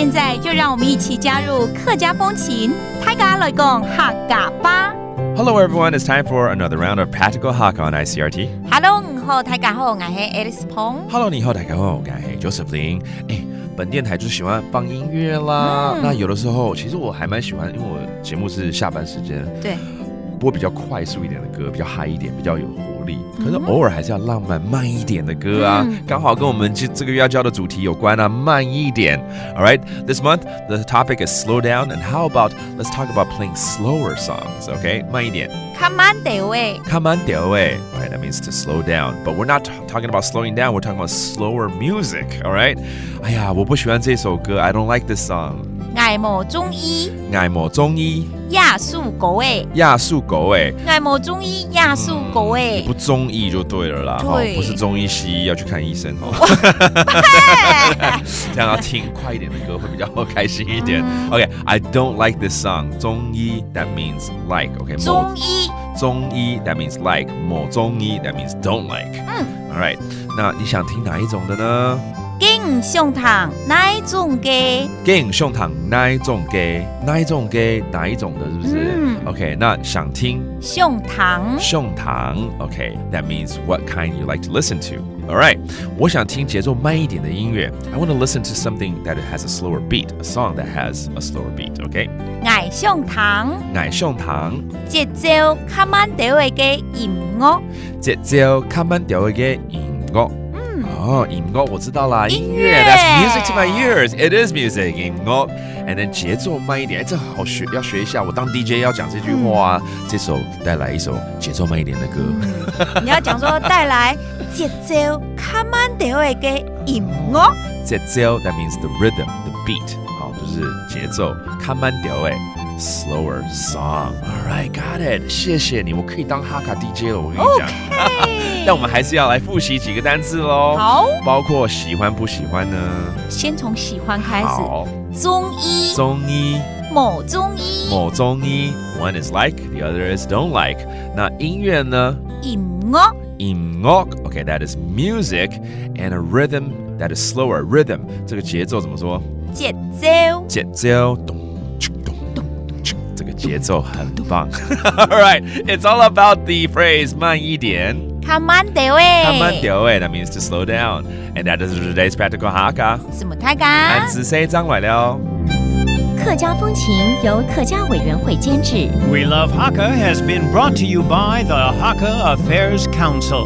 现在就让我们一起加入客家风情，大家来讲客家吧。Hello everyone, it's time for another round of Practical Hakka on ICRT. Hello， 你好，大家好，我是 Alice 彭。Hello， 你好，大家好，我是 Joseph Lin。本电台就是喜欢放音乐啦。那有的时候，其实我还蛮喜欢，因为我节目是下班时间，对，播比较快速一点的歌，比较嗨一点，比较有活力。可是偶尔还是要浪漫慢一点的歌啊，刚好跟我们这个月要教的主题有关啊，慢一点。All right, this month the topic is slow down, and how about let's talk about playing slower songs? Okay, 慢一点。Come on, Dewey. Come on, Dewey. Right, that means to slow down. But we're not talking about slowing down. We're talking about slower music. All right. 哎呀，我不喜欢这首歌。I don't like this song. 我无中意。我无中意。亚述狗诶。亚述狗诶。我无中意亚述狗诶。你不中意就对了啦。对。不是中医西医要去看医生哦。这样要听快一点的歌会比较开心一点。Okay, I don't like this song. 中医 that means like. Okay. 中医。中医 that means like. 某中医 that means don't like. All right. 那你想听哪一种的呢？敬上堂哪一种嘅？敬上堂哪一种嘅？哪一种嘅？哪一种的，是不是？OK， 那想听上堂。上堂 OK， that means what kind you like to listen to. All right， 我想听节奏慢一点的音乐。I want to listen to something that has a slower beat, a song that has a slower beat. OK， 我上堂。我上堂。節奏較慢調嘅音樂。節奏較慢調嘅音樂。音樂我知道啦，音樂 That's music to my ears. It is music. 音樂 And then 節奏慢一點，這好學，要學一下。我當 DJ 要講這句話這首帶來一首節奏慢一點的歌。你要講說帶來節奏較慢調嘅音樂。節奏 that means the rhythm, the beat. 好，就是節奏較慢調嘅 slower song. All right, got it. 謝謝你，我可以當哈卡 DJ 了。我跟你講。但我們還是要來複習幾個單字咯。好，包括喜歡不喜歡呢？先從喜歡開始。好，中醫。中醫。某中醫。某中醫。One is like, the other is don't like. 那音樂呢？音樂。音樂 Okay, that is music and a rhythm that is slower. Rhythm 這個節奏怎麼說？節奏。節奏咚咚咚咚，這個節奏很棒。All right, it's all about the phrase 慢一點。較慢調誒。較慢調誒 That means to slow down. And that is today's practical Hakka. 什麼大家？漢字4章來了。客家風情由客家委員會監製。We Love Hakka has been brought to you by the Hakka Affairs Council.